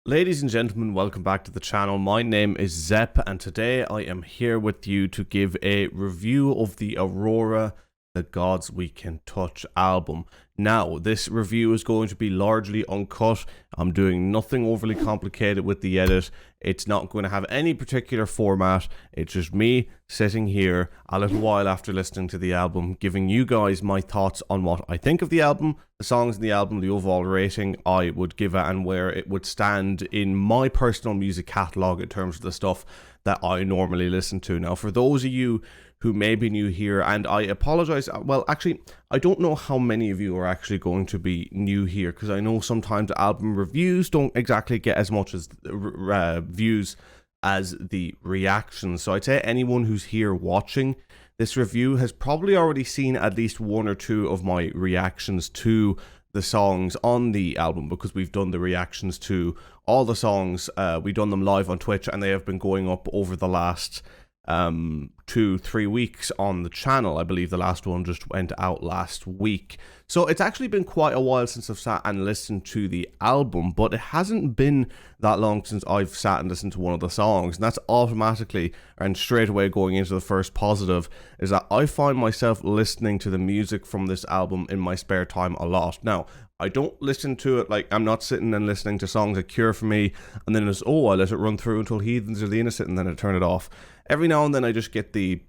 Ladies and gentlemen, welcome back to the channel. My name is Zepp, and today I am here with you to give a review of the Aurora, The Gods We Can Touch album. Now, this review is going to be largely uncut. I'm doing nothing overly complicated with the edit. It's not going to have any particular format. It's just me sitting here a little while after listening to the album, giving you guys my thoughts on what I think of the album, the songs in the album, the overall rating I would give it, and where it would stand in my personal music catalogue in terms of the stuff that I normally listen to. Now, for those of you who may be new here, and I apologize, well, actually, I don't know how many of you are actually going to be new here, because I know sometimes album reviews don't exactly get as much as views as the reactions. So I'd say anyone who's here watching this review has probably already seen at least one or two of my reactions to the songs on the album, because we've done the reactions to all the songs. We've done them live on Twitch, and they have been going up over the last 2-3 weeks on the channel. I believe the last one just went out last week. So it's actually been quite a while since I've sat and listened to the album, but it hasn't been that long since I've sat and listened to one of the songs. And that's automatically and straight away going into the first positive, is that I find myself listening to the music from this album in my spare time a lot. Now, I don't listen to it like I'm not sitting and listening to songs that Cure for me, and then it's, oh, I let it run through until Heathens or The Innocent, and then I turn it off. Every now and then I just get the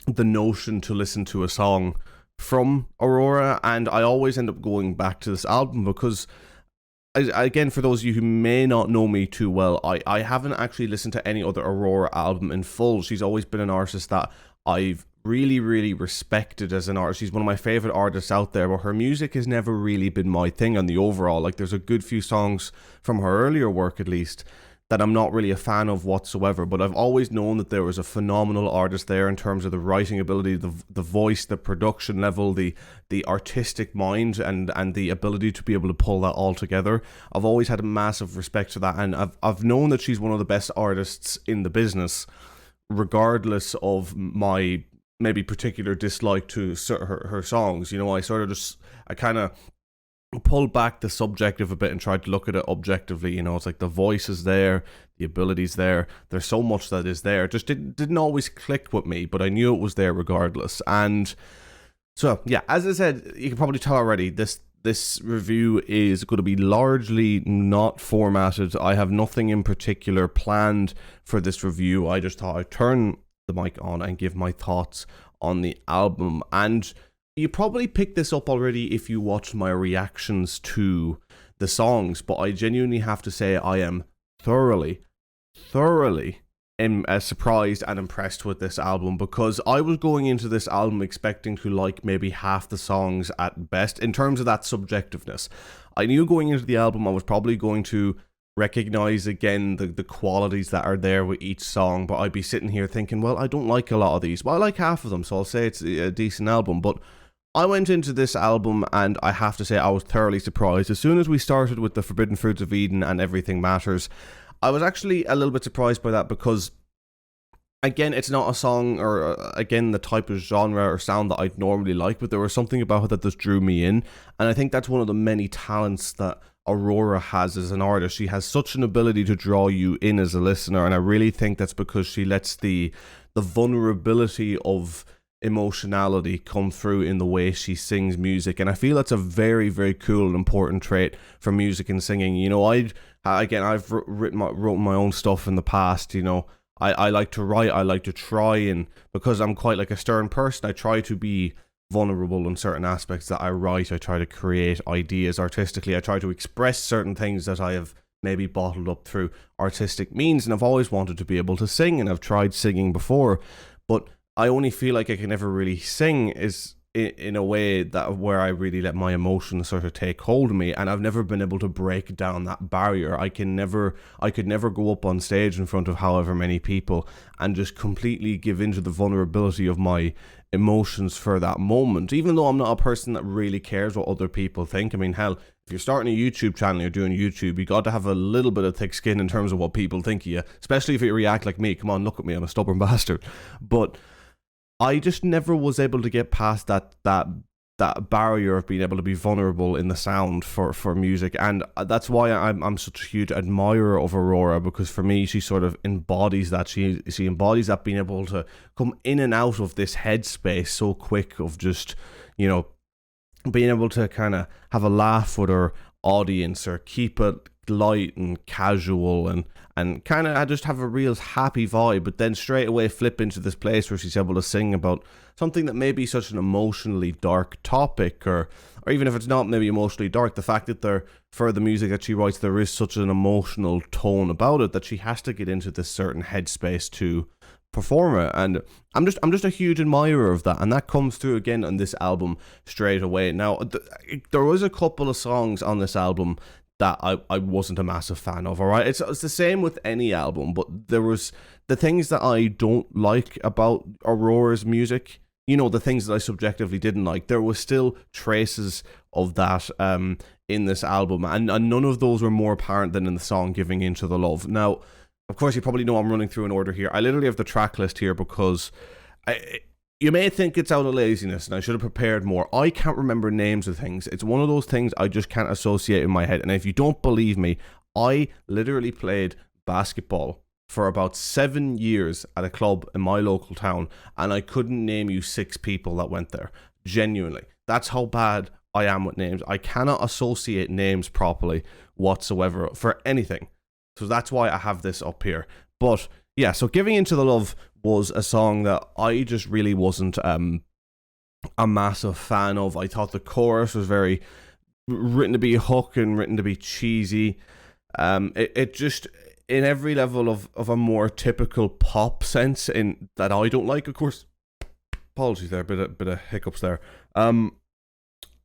notion to listen to a song from Aurora, and I always end up going back to this album because, again, for those of you who may not know me too well, I haven't actually listened to any other Aurora album in full. She's always been an artist that I've really respected as an artist. She's one of my favorite artists out there, but her music has never really been my thing on the overall. Like, there's a good few songs from her earlier work, at least, that I'm not really a fan of whatsoever, but I've always known that there was a phenomenal artist there in terms of the writing ability, the voice, the production level, the artistic mind, and the ability to be able to pull that all together. I've always had a massive respect for that, and I've known that she's one of the best artists in the business, regardless of my maybe particular dislike to her songs. You know, I kind of pulled back the subjective a bit and tried to look at it objectively. You know, it's like the voice is there, the ability's there, there's so much that is there. It just didn't always click with me, but I knew it was there regardless. And so, yeah, as I said, you can probably tell already, this review is going to be largely not formatted. I have nothing in particular planned for this review. I just thought I'd turn the mic on and give my thoughts on the album. And you probably picked this up already if you watched my reactions to the songs, but I genuinely have to say I am thoroughly surprised and impressed with this album, because I was going into this album expecting to like maybe half the songs at best in terms of that subjectiveness. I knew going into the album I was probably going to recognize again the qualities that are there with each song, but I'd be sitting here thinking, well, I don't like a lot of these. Well, I like half of them, so I'll say it's a decent album. But I went into this album and I have to say I was thoroughly surprised. As soon as we started with the Forbidden Fruits of Eden and Everything Matters, I was actually a little bit surprised by that, because again, it's not a song or again the type of genre or sound that I'd normally like, but there was something about it that just drew me in. And I think that's one of the many talents that Aurora has as an artist. She has such an ability to draw you in as a listener, and I really think that's because she lets the vulnerability of emotionality come through in the way she sings music. And I feel that's a very cool and important trait for music and singing. You know, I've wrote my own stuff in the past. You know, I like to write, I like to try, and because I'm quite like a stern person, I try to be vulnerable in certain aspects that I write. I try to create ideas artistically. I try to express certain things that I have maybe bottled up through artistic means, and I've always wanted to be able to sing, and I've tried singing before, but I only feel like I can never really sing is in a way that where I really let my emotions sort of take hold of me, and I've never been able to break down that barrier. I could never go up on stage in front of however many people and just completely give into the vulnerability of my emotions for that moment, even though I'm not a person that really cares what other people think. I mean, hell, if you're starting a YouTube channel, you're doing YouTube, you got to have a little bit of thick skin in terms of what people think of you, especially if you react like me. Come on, look at me, I'm a stubborn bastard. But I just never was able to get past that that barrier of being able to be vulnerable in the sound for music. And that's why I'm such a huge admirer of Aurora, because for me she sort of embodies that. She embodies that, being able to come in and out of this headspace so quick of just, you know, being able to kind of have a laugh with her audience, or keep it light and casual, and kind of just have a real happy vibe, but then straight away flip into this place where she's able to sing about something that may be such an emotionally dark topic, or even if it's not maybe emotionally dark, the fact that for the music that she writes, there is such an emotional tone about it that she has to get into this certain headspace to perform it. And I'm just a huge admirer of that, and that comes through again on this album straight away. Now, there was a couple of songs on this album that I wasn't a massive fan of, alright? It's the same with any album, but there was the things that I don't like about Aurora's music, you know, the things that I subjectively didn't like, there was still traces of that in this album, and none of those were more apparent than in the song Giving Into the Love. Now, of course, you probably know I'm running through an order here. I literally have the track list here because you may think it's out of laziness and I should have prepared more. I can't remember names of things. It's one of those things I just can't associate in my head. And if you don't believe me, I literally played basketball for about 7 years at a club in my local town, and I couldn't name you 6 people that went there. Genuinely. That's how bad I am with names. I cannot associate names properly whatsoever for anything. So that's why I have this up here. But yeah, so Giving Into the Love was a song that I just really wasn't a massive fan of. I thought the chorus was very written to be a hook and written to be cheesy. It just, in every level of a more typical pop sense, in that I don't like, of course. Apologies there, bit of hiccups there.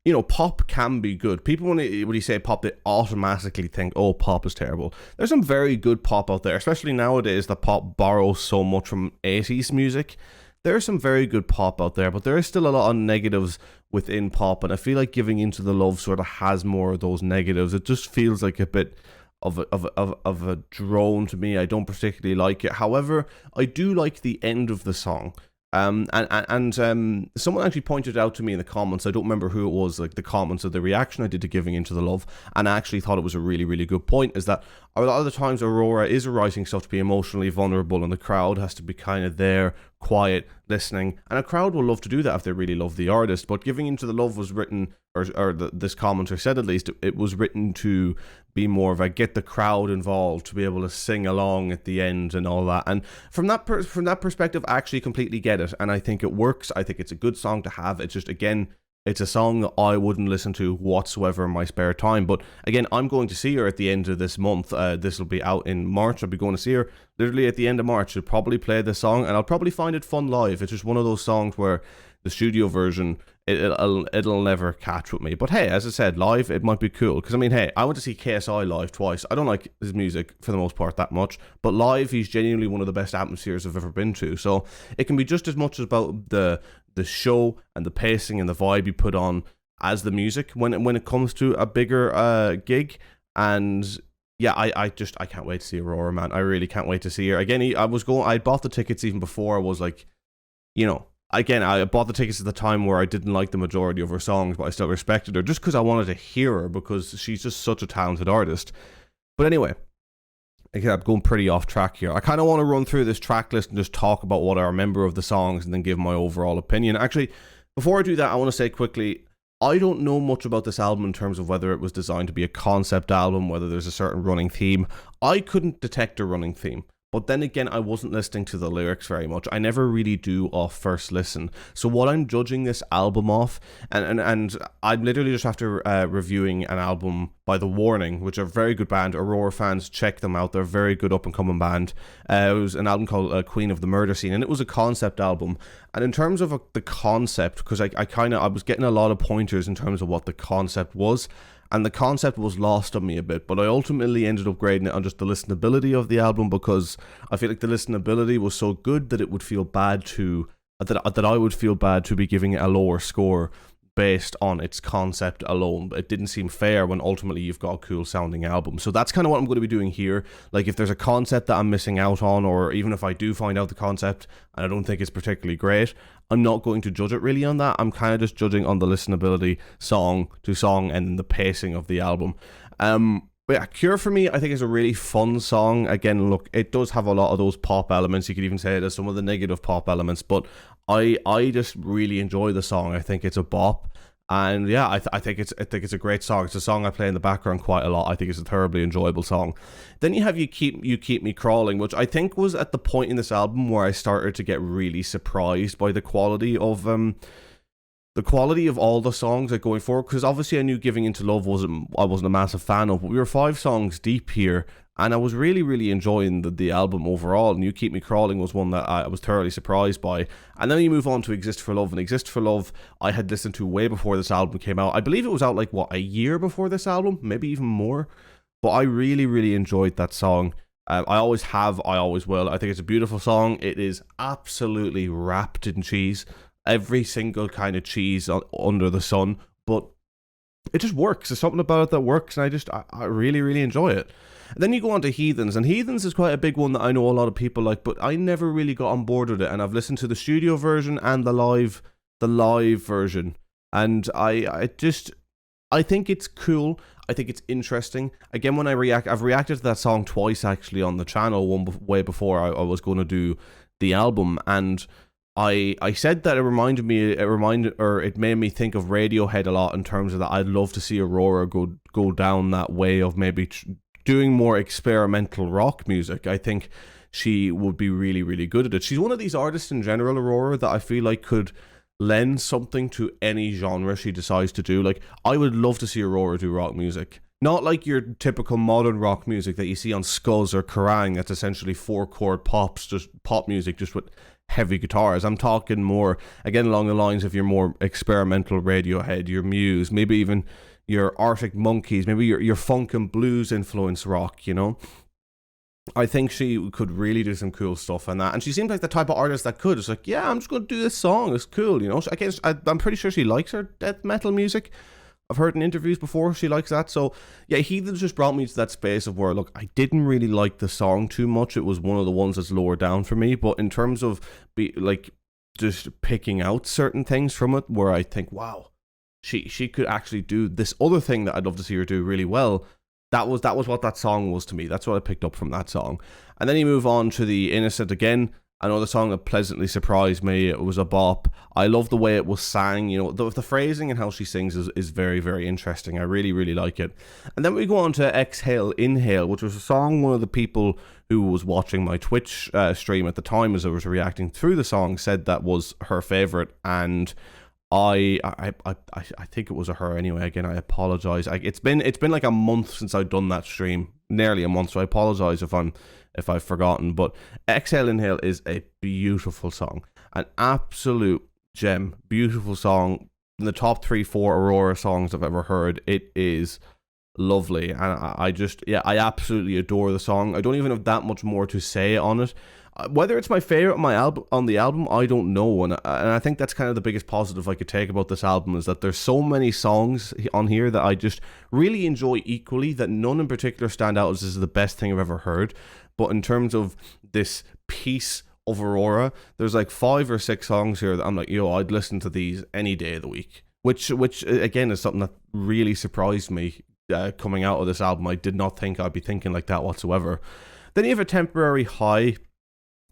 You know, pop can be good. People, when you say pop, they automatically think, oh, pop is terrible. There's some very good pop out there, especially nowadays that pop borrows so much from 80s music. There's some very good pop out there, but there is still a lot of negatives within pop, and I feel like Giving Into the Love sort of has more of those negatives. It just feels like a bit of a drone to me. I don't particularly like it. However, I do like the end of the song. And someone actually pointed out to me in the comments, I don't remember who it was, like the comments of the reaction I did to Giving Into the Love, and I actually thought it was a really, really good point, is that a lot of the times Aurora is writing stuff to be emotionally vulnerable, and the crowd has to be kind of there, quiet, listening, and a crowd will love to do that if they really love the artist. But Giving Into the Love was written, this commenter said at least, it was written to be more of a get the crowd involved, to be able to sing along at the end and all that. And from that perspective, I actually completely get it, and I think it works. I think it's a good song to have. It's just, again, it's a song that I wouldn't listen to whatsoever in my spare time. But again, I'm going to see her at the end of this month. This will be out in March. I'll be going to see her literally at the end of March. She'll probably play this song, and I'll probably find it fun live. It's just one of those songs where the studio version, it'll never catch with me. But hey, as I said, live, it might be cool. Because I mean, hey, I went to see KSI live twice. I don't like his music for the most part that much, but live, he's genuinely one of the best atmospheres I've ever been to. So it can be just as much about the show and the pacing and the vibe you put on as the music when it comes to a bigger gig. And yeah, I can't wait to see Aurora, man. I really can't wait to see her. Again, I bought the tickets even before I was like, you know, again, I bought the tickets at the time where I didn't like the majority of her songs, but I still respected her just because I wanted to hear her, because she's just such a talented artist. But anyway, again, I'm going pretty off track here. I kind of want to run through this track list and just talk about what I remember of the songs and then give my overall opinion. Actually, before I do that, I want to say quickly, I don't know much about this album in terms of whether it was designed to be a concept album, whether there's a certain running theme. I couldn't detect a running theme. But then again, I wasn't listening to the lyrics very much. I never really do off first listen. So what I'm judging this album off, and I'm literally just after reviewing an album by The Warning, which are a very good band. Aurora fans, check them out. They're a very good up-and-coming band. It was an album called Queen of the Murder Scene, and it was a concept album. And in terms of the concept, because I was getting a lot of pointers in terms of what the concept was, and the concept was lost on me a bit, but I ultimately ended up grading it on just the listenability of the album, because I feel like the listenability was so good that it would feel bad that I would feel bad to be giving it a lower score based on its concept alone. But it didn't seem fair when ultimately you've got a cool sounding album. So that's kind of what I'm going to be doing here. Like, if there's a concept that I'm missing out on, or even if I do find out the concept and I don't think it's particularly great, I'm not going to judge it really on that. I'm kind of just judging on the listenability, song to song, and the pacing of the album. But yeah, Cure for me, I think, is a really fun song. Again, look, it does have a lot of those pop elements. You could even say there's some of the negative pop elements, but I just really enjoy the song. I think it's a bop. And yeah, I think it's a great song. It's a song I play in the background quite a lot. I think it's a thoroughly enjoyable song. Then you have You Keep Me Crawling, which I think was at the point in this album where I started to get really surprised by the quality of all the songs like going forward, because obviously I knew Giving Into Love I wasn't a massive fan of, but we were 5 songs deep here, and I was really enjoying the album overall. And You Keep Me Crawling was one that I was thoroughly surprised by. And then you move on to Exist for Love, and Exist for Love I had listened to way before this album came out. I believe it was out like a year before this album, maybe even more. But I really enjoyed that song. I always have, I always will. I think it's a beautiful song. It is absolutely wrapped in cheese. Every single kind of cheese under the sun, but it just works. There's something about it that works, and I really enjoy it. And then you go on to Heathens, and Heathens is quite a big one that I know a lot of people like, but I never really got on board with it. And I've listened to the studio version and the live version, and I think it's cool. I think it's interesting. Again, when I've reacted to that song twice actually on the channel, way before I was going to do the album, and I said that it made me think of Radiohead a lot in terms of that. I'd love to see Aurora go down that way of maybe doing more experimental rock music. I think she would be really good at it. She's one of these artists in general, Aurora, that I feel like could lend something to any genre she decides to do. Like, I would love to see Aurora do rock music. Not like your typical modern rock music that you see on Scuzz or Kerrang, that's essentially 4-chord pops, just pop music, just with heavy guitars. I'm talking more, again, along the lines of your more experimental Radiohead, your Muse, maybe even your Arctic Monkeys, maybe your funk and blues influence rock, you know? I think she could really do some cool stuff on that, and she seems like the type of artist that could. It's like, yeah, I'm just going to do this song, it's cool, you know? I'm pretty sure she likes her death metal music. I've heard in interviews before she likes that. So yeah, Heathens just brought me to that space of where, look, I didn't really like the song too much. It was one of the ones that's lower down for me, but in terms of just picking out certain things from it where I think, wow, she could actually do this other thing that I'd love to see her do really well. That was what that song was to me. That's what I picked up from that song. And then you move on to The Innocent again. Another song that pleasantly surprised me. It was a bop. I love the way it was sang. You know, the phrasing and how she sings is very interesting. I really like it. And then we go on to Exhale, Inhale, which was a song one of the people who was watching my Twitch stream at the time as I was reacting through the song said that was her favorite, and I think it was a her anyway. Again, I apologize. It's been like a month since I've done that stream, nearly a month. So I apologize if I've forgotten. But Exhale Inhale is a beautiful song, an absolute gem, beautiful song. In the top 3-4 Aurora songs I've ever heard, it is lovely, and I absolutely adore the song. I don't even have that much more to say on it. Whether it's my favorite on the album, I don't know, and I think that's kind of the biggest positive I could take about this album, is that there's so many songs on here that I just really enjoy equally, that none in particular stand out as this is the best thing I've ever heard. But in terms of this piece of Aurora, there's like 5 or 6 songs here that I'm like, yo, I'd listen to these any day of the week, which again is something that really surprised me coming out of this album. I did not think I'd be thinking like that whatsoever. Then you have A Temporary High.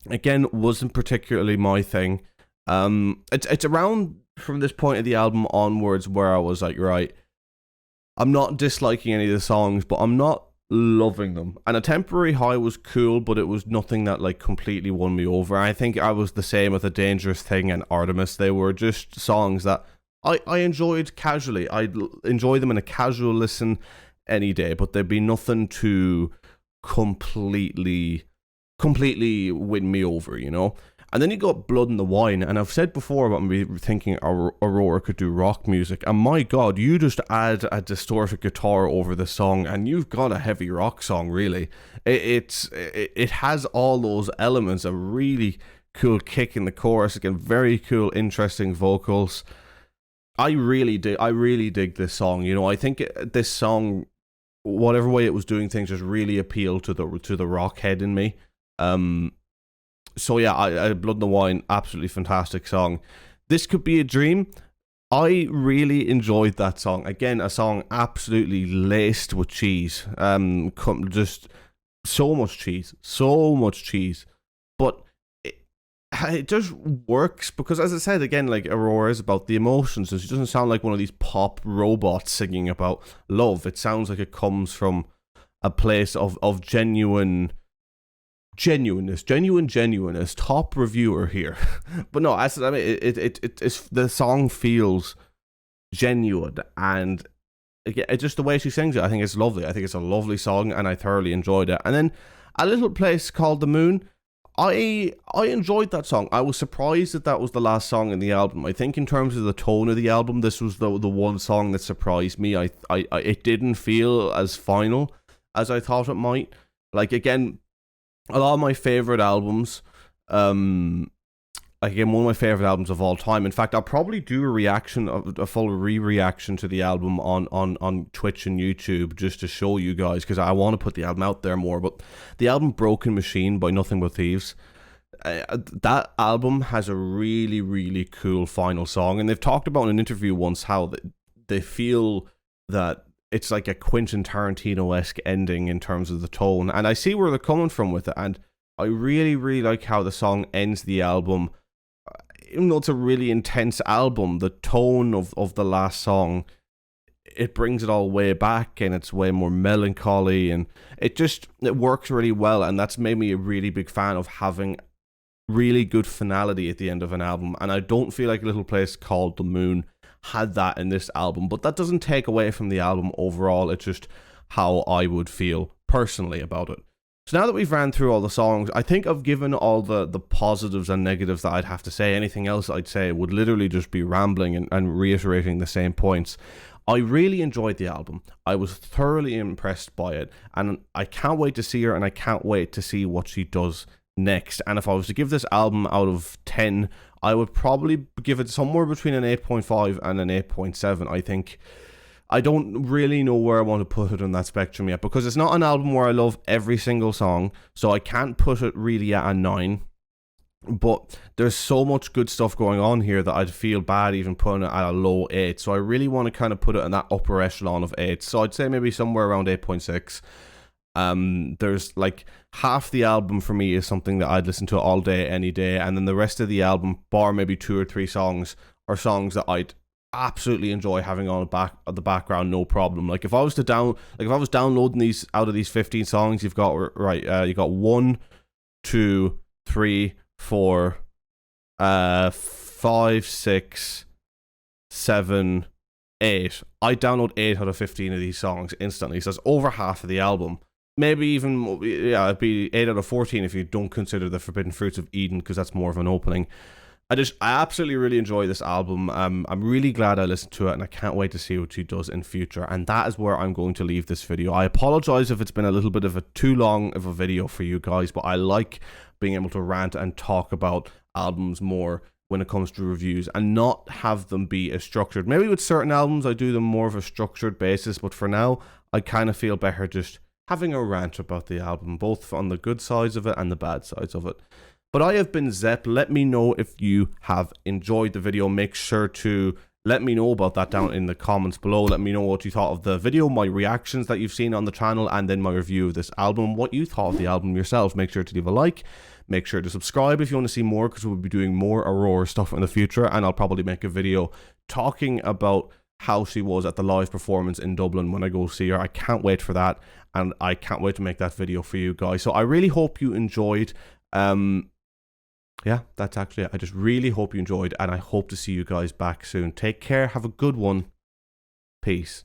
Again, wasn't particularly my thing. It's around from this point of the album onwards where I was like, right, I'm not disliking any of the songs, but I'm not loving them. And A Temporary High was cool, but it was nothing that like completely won me over. I think I was the same with A Dangerous Thing and Artemis. They were just songs that I enjoyed casually. I'd enjoy them in a casual listen any day, but there'd be nothing to completely win me over, you know? And then you got Blood in the Wine, and I've said before about me thinking Aurora could do rock music, and my god, you just add a distorted guitar over the song and you've got a heavy rock song, really. It has all those elements, a really cool kick in the chorus, again, very cool, interesting vocals. I really dig this song. You know, I think this song, whatever way it was doing things, just really appealed to the rock head in me. So yeah, I Blood and the Wine, absolutely fantastic song. This Could Be a Dream. I really enjoyed that song. Again, a song absolutely laced with cheese. Just so much cheese. But it just works because, as I said again, like Aurora is about the emotions, and she doesn't sound like one of these pop robots singing about love. It sounds like it comes from a place of genuineness. Top reviewer here. But no, I mean, it's the song feels genuine, and it just the way she sings it, I think it's lovely. I think it's a lovely song, and I thoroughly enjoyed it. And then A Little Place Called the Moon. I enjoyed that song. I was surprised that was the last song in the album. I think in terms of the tone of the album, this was the one song that surprised me. It didn't feel as final as I thought it might. Like, again, a lot of my favorite albums, one of my favorite albums of all time. In fact, I'll probably do a full reaction to the album on Twitch and YouTube just to show you guys, because I want to put the album out there more. But the album Broken Machine by Nothing But Thieves, that album has a really, really cool final song, and they've talked about in an interview once how they feel that it's like a Quentin Tarantino-esque ending in terms of the tone, and I see where they're coming from with it, and I really, really like how the song ends the album. Even though it's a really intense album, the tone of the last song, it brings it all way back, and it's way more melancholy, and it works really well, and that's made me a really big fan of having really good finality at the end of an album. And I don't feel like A Little Place Called the Moon had that in this album, but that doesn't take away from the album overall. It's just how I would feel personally about it. So now that we've ran through all the songs, I think I've given all the positives and negatives that I'd have to say. Anything else I'd say would literally just be rambling and reiterating the same points. I really enjoyed the album. I was thoroughly impressed by it, and I can't wait to see her, and I can't wait to see what she does next. And if I was to give this album out of 10, I would probably give it somewhere between an 8.5 and an 8.7. I think I don't really know where I want to put it on that spectrum yet, because it's not an album where I love every single song, so I can't put it really at a 9. But there's so much good stuff going on here that I'd feel bad even putting it at a low 8. So I really want to kind of put it in that upper echelon of 8. So I'd say maybe somewhere around 8.6. There's like half the album for me is something that I'd listen to all day, any day, and then the rest of the album, bar maybe 2 or 3 songs, are songs that I'd absolutely enjoy having on the background, no problem. Like if I was downloading these out of these 15 songs, you've got you got 1, 2, 3, 4, 5, 6, 7, 8. I download 8 out of 15 of these songs instantly, so that's over half of the album. Maybe even, yeah, it'd be 8 out of 14 if you don't consider the Forbidden Fruits of Eden, because that's more of an opening. I absolutely really enjoy this album. I'm really glad I listened to it, and I can't wait to see what she does in future. And that is where I'm going to leave this video. I apologize if it's been a little bit of a too long of a video for you guys, but I like being able to rant and talk about albums more when it comes to reviews, and not have them be as structured. Maybe with certain albums I do them more of a structured basis, but for now I kind of feel better just having a rant about the album, both on the good sides of it and the bad sides of it. But I have been Zepp. Let me know if you have enjoyed the video. Make sure to let me know about that down in the comments below. Let me know what you thought of the video, my reactions that you've seen on the channel, and then my review of this album, what you thought of the album yourself. Make sure to leave a like. Make sure to subscribe if you want to see more, because we'll be doing more Aurora stuff in the future, and I'll probably make a video talking about how she was at the live performance in Dublin when I go see her. I can't wait for that, and I can't wait to make that video for you guys. So I really hope you enjoyed. Yeah, that's actually it. I just really hope you enjoyed, and I hope to see you guys back soon. Take care. Have a good one. Peace.